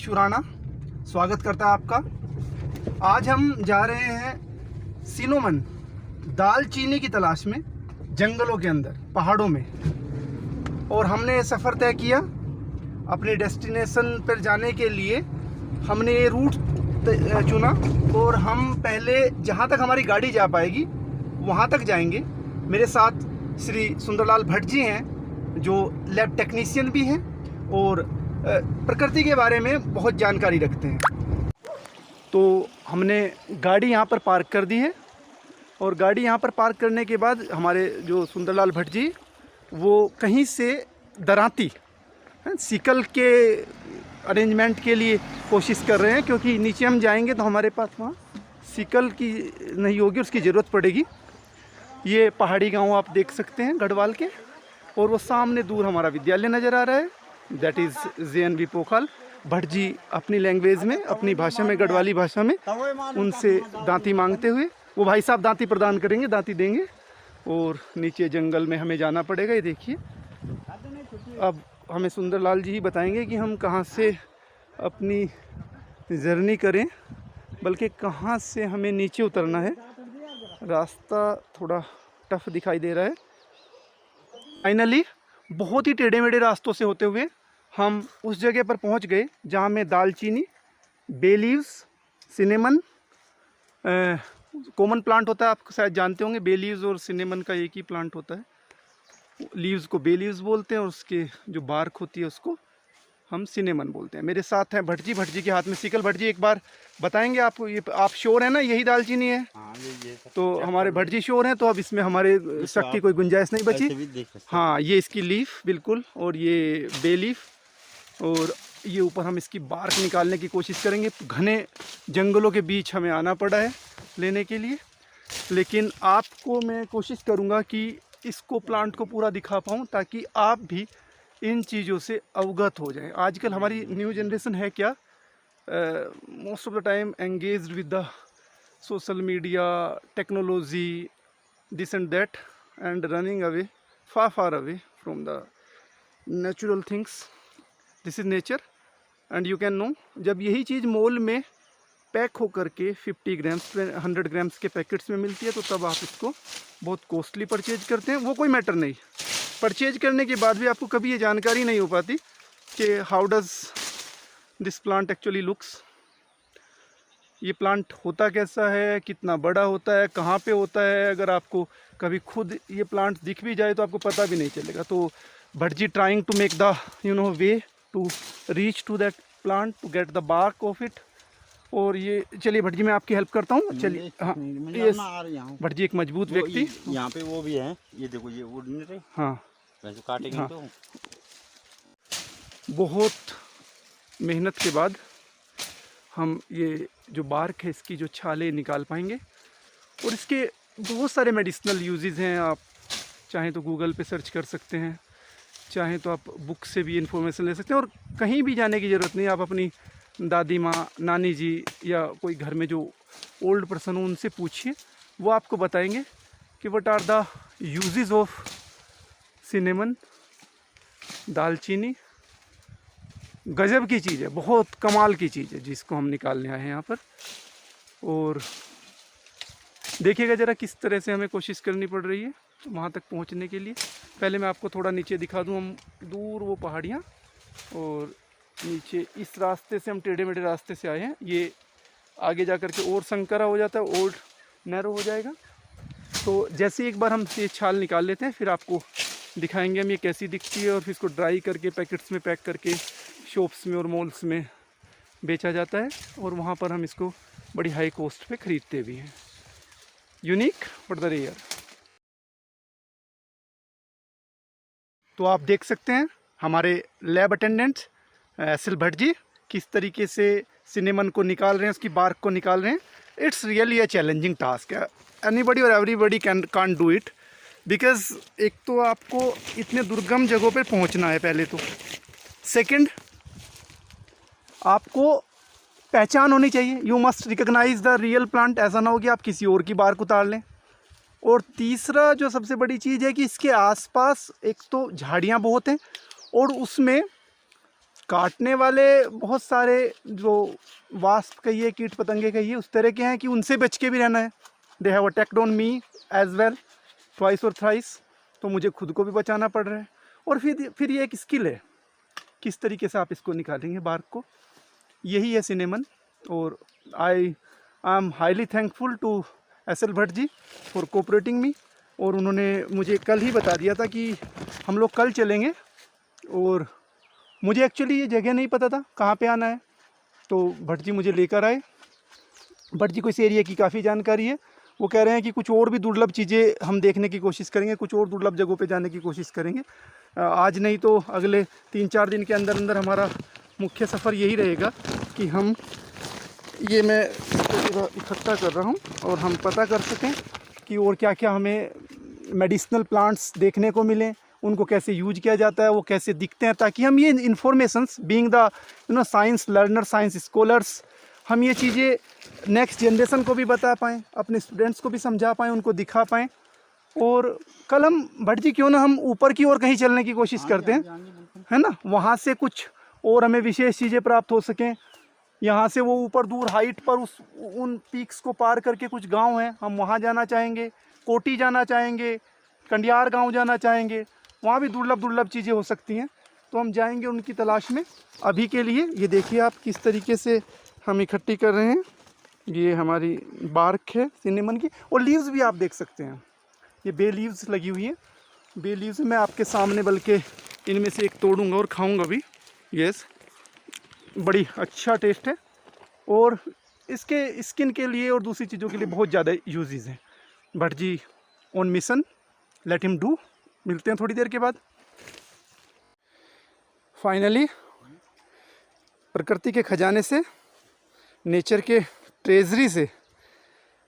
शुराना स्वागत करता है आपका। आज हम जा रहे हैं सिनेमन दालचीनी की तलाश में, जंगलों के अंदर, पहाड़ों में। और हमने सफ़र तय किया अपने डेस्टिनेशन पर जाने के लिए। हमने ये रूट चुना और हम पहले जहाँ तक हमारी गाड़ी जा पाएगी वहाँ तक जाएंगे। मेरे साथ श्री सुंदरलाल भट्ट जी हैं जो लैब टेक्नीशियन भी हैं और प्रकृति के बारे में बहुत जानकारी रखते हैं। तो हमने गाड़ी यहाँ पर पार्क कर दी है और गाड़ी यहाँ पर पार्क करने के बाद हमारे जो सुंदरलाल भट्ट जी वो कहीं से दराती सिकल के अरेंजमेंट के लिए कोशिश कर रहे हैं, क्योंकि नीचे हम जाएंगे तो हमारे पास वहाँ सिकल की नहीं होगी, उसकी ज़रूरत पड़ेगी। ये पहाड़ी गांव आप देख सकते हैं गढ़वाल के, और वो सामने दूर हमारा विद्यालय नज़र आ रहा है, that is JNV पोखल। Bhatt ji अपनी लैंग्वेज में, अपनी भाषा में, गढ़वाली भाषा में उनसे दांती मांगते हुए वो भाई साहब दांती प्रदान करेंगे, दांती देंगे। और नीचे जंगल में हमें जाना पड़ेगा। ये देखिए, अब हमें सुंदरलाल जी ही बताएंगे कि हम कहाँ से अपनी जर्नी करें, बल्कि कहाँ से हमें नीचे उतरना है। रास्ता थोड़ा टफ दिखाई दे रहा है। फाइनली बहुत ही टेढ़े मेढ़े रास्तों से होते हुए हम उस जगह पर पहुंच गए जहां में दालचीनी, bay leaves, cinnamon common plant होता है। आप शायद जानते होंगे, बे लीव्स और सिनेमन का एक ही प्लांट होता है। लीव्स को बे लीव्स बोलते हैं और उसके जो बार्क होती है उसको हम सिनेमन बोलते हैं। मेरे साथ हैं भट्ट जी के हाथ में सिकल। भट्ट जी एक बार बताएंगे आपको, ये आप श्योर है ना यही दालचीनी है? हाँ, तो हमारे भट्ट जी श्योर हैं, तो अब इसमें हमारे शक की कोई गुंजाइश नहीं बची। हाँ, ये इसकी लीफ बिल्कुल, और ये बे लीफ, और ये ऊपर हम इसकी बार्क निकालने की कोशिश करेंगे। घने जंगलों के बीच हमें आना पड़ा है लेने के लिए, लेकिन आपको मैं कोशिश करूँगा कि इसको प्लांट को पूरा दिखा पाऊँ ताकि आप भी इन चीज़ों से अवगत हो जाएं। आजकल हमारी न्यू जनरेशन है क्या, most of the time engaged with the social media, technology, this and that, and running away, far away from the natural things. This is nature and you can know. जब यही चीज़ mall में pack होकर के 50 grams 100 grams के packets में मिलती है, तो तब आप इसको बहुत कॉस्टली परचेज करते हैं। वो कोई मैटर नहीं, परचेज करने के बाद भी आपको कभी ये जानकारी नहीं हो पाती कि how does this plant actually looks. ये प्लांट होता कैसा है, कितना बड़ा होता है, कहाँ पे होता है। अगर आपको कभी खुद ये प्लांट दिख भी जाए तो आपको पता भी नहीं चलेगा। तो Bhatt ji trying to make the way to reach to that plant, to get the bark of it. और ये चलिए भट्ट जी, मैं आपकी हेल्प करता हूँ। चलिए, हाँ, भट्ट जी एक मजबूत व्यक्ति। यहाँ पे वो भी है, ये देखो, ये वुड नहीं रहे। हाँ, वैसे काटेंगे हाँ। तो बहुत मेहनत के बाद हम ये जो बार्क है इसकी जो छाले निकाल पाएंगे। और इसके बहुत सारे मेडिसिनल यूजेस हैं। आप चाहें तो गूगल पे सर्च कर सकते हैं, चाहें तो आप बुक से भी इंफॉर्मेशन ले सकते हैं। और कहीं भी जाने की ज़रूरत नहीं, आप अपनी दादी माँ, नानी जी या कोई घर में जो ओल्ड पर्सन हो उनसे पूछिए, वो आपको बताएंगे कि what are the uses of cinnamon, दालचीनी। गजब की चीज़ है, बहुत कमाल की चीज़ है जिसको हम निकालने आए हैं यहाँ पर। और देखिएगा ज़रा किस तरह से हमें कोशिश करनी पड़ रही है वहाँ तक पहुँचने के लिए। पहले मैं आपको थोड़ा नीचे दिखा दूँ, हम दूर वो पहाड़ियाँ, और नीचे इस रास्ते से हम टेढ़े मेढ़े रास्ते से आए हैं। ये आगे जा कर के और संकरा हो जाता है, और नैरो हो जाएगा। तो जैसे एक बार हम ये छाल निकाल लेते हैं, फिर आपको दिखाएंगे हम ये कैसी दिखती है। और फिर इसको ड्राई करके पैकेट्स में पैक करके शॉप्स में और मॉल्स में बेचा जाता है, और वहाँ पर हम इसको बड़ी हाई कॉस्ट पे ख़रीदते भी हैं। Unique but the rare. तो आप देख सकते हैं हमारे lab attendant SL Bhatt ji किस तरीके से सिनेमन को निकाल रहे हैं, उसकी बार्क को निकाल रहे हैं। It's really a challenging task है। एनीबडी और everybody can't do it, because एक तो आपको इतने दुर्गम जगहों पर पहुंचना है पहले तो, सेकंड आपको पहचान होनी चाहिए, you must recognise the real plant. ऐसा ना हो कि आप किसी और की बार्क उतार लें। और तीसरा जो सबसे बड़ी चीज़ है कि इसके आसपास एक तो झाड़ियाँ बहुत हैं, और उसमें काटने वाले बहुत सारे जो वास्प कहिए, कीट पतंगे कहिए, उस तरह के हैं कि उनसे बच के भी रहना है। They have attacked on me as well twice और थ्राइस, तो मुझे खुद को भी बचाना पड़ रहा है। और फिर ये एक स्किल है, किस तरीके से आप इसको निकालेंगे बार्क को, यही है सिनेमन। और I am highly thankful to S L. Bhatt ji for cooperating me. और उन्होंने मुझे कल ही बता दिया था कि हम लोग कल चलेंगे, और मुझे एक्चुअली ये जगह नहीं पता था कहाँ पे आना है, तो भट्ट जी मुझे लेकर आए। भट्ट जी को इस एरिया की काफ़ी जानकारी है। वो कह रहे हैं कि कुछ और भी दुर्लभ चीज़ें हम देखने की कोशिश करेंगे, कुछ और दुर्लभ जगहों पे जाने की कोशिश करेंगे। आज नहीं तो अगले 3-4 दिन के अंदर अंदर हमारा मुख्य सफ़र यही रहेगा कि हम ये मैं इकट्ठा कर रहा हूँ और हम पता कर सकें कि और क्या क्या हमें मेडिसिनल प्लांट्स देखने को मिलें, उनको कैसे यूज किया जाता है, वो कैसे दिखते हैं, ताकि हम ये informations being the science learner, science scholars, हम ये चीज़ें नेक्स्ट जनरेशन को भी बता पाएँ, अपने स्टूडेंट्स को भी समझा पाएँ, उनको दिखा पाएँ। और कल हम भट्ट जी क्यों ना हम ऊपर की ओर कहीं चलने की कोशिश करते हैं, है ना, वहाँ से कुछ और हमें विशेष चीज़ें प्राप्त हो सकें। यहाँ से वो ऊपर दूर हाइट पर उन पीक्स को पार करके कुछ गांव हैं, हम वहाँ जाना चाहेंगे, कोटी जाना चाहेंगे, कंडियार गांव जाना चाहेंगे, वहाँ भी दुर्लभ चीज़ें हो सकती हैं, तो हम जाएंगे उनकी तलाश में। अभी के लिए ये देखिए आप किस तरीके से हम इकट्ठी कर रहे हैं। ये हमारी बार्क है सिनेमन की, और लीव्स भी आप देख सकते हैं, ये बे लीव्स लगी हुई है। बे लीव्स मैं आपके सामने बल्कि इनमें से एक तोड़ूंगा और खाऊंगा भी। यस, बड़ी अच्छा टेस्ट है, और इसके स्किन के लिए और दूसरी चीज़ों के लिए बहुत ज़्यादा यूजेस हैं। Bhatt ji on mission, let him do. मिलते हैं थोड़ी देर के बाद। फाइनली प्रकृति के खजाने से, नेचर के ट्रेजरी से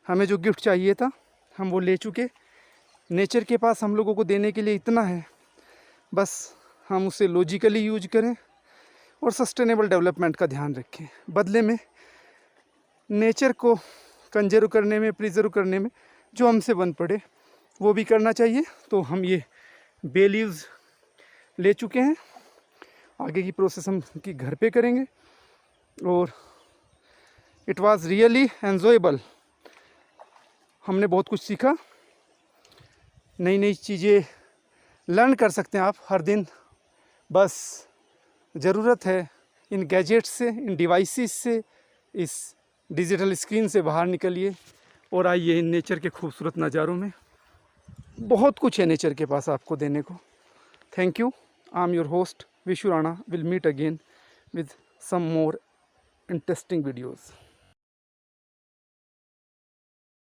हमें जो गिफ्ट चाहिए था हम वो ले चुके। नेचर के पास हम लोगों को देने के लिए इतना है, बस हम उसे लॉजिकली यूज करें और सस्टेनेबल डेवलपमेंट का ध्यान रखें। बदले में नेचर को कंजर्व करने में, प्रिजर्व करने में जो हमसे बन पड़े वो भी करना चाहिए। तो हम ये बे लीव्स ले चुके हैं, आगे की प्रोसेस हम की घर पे करेंगे। और इट वाज रियली एन्जॉयबल, हमने बहुत कुछ सीखा, नई नई चीज़ें लर्न कर सकते हैं आप हर दिन। बस ज़रूरत है इन गैजेट्स से, इन डिवाइसेस से, इस डिजिटल स्क्रीन से बाहर निकलिए और आइए इन नेचर के खूबसूरत नज़ारों में। बहुत कुछ है नेचर के पास आपको देने को। Thank you. I am your host Vishu Rana. Will meet again with some more interesting videos.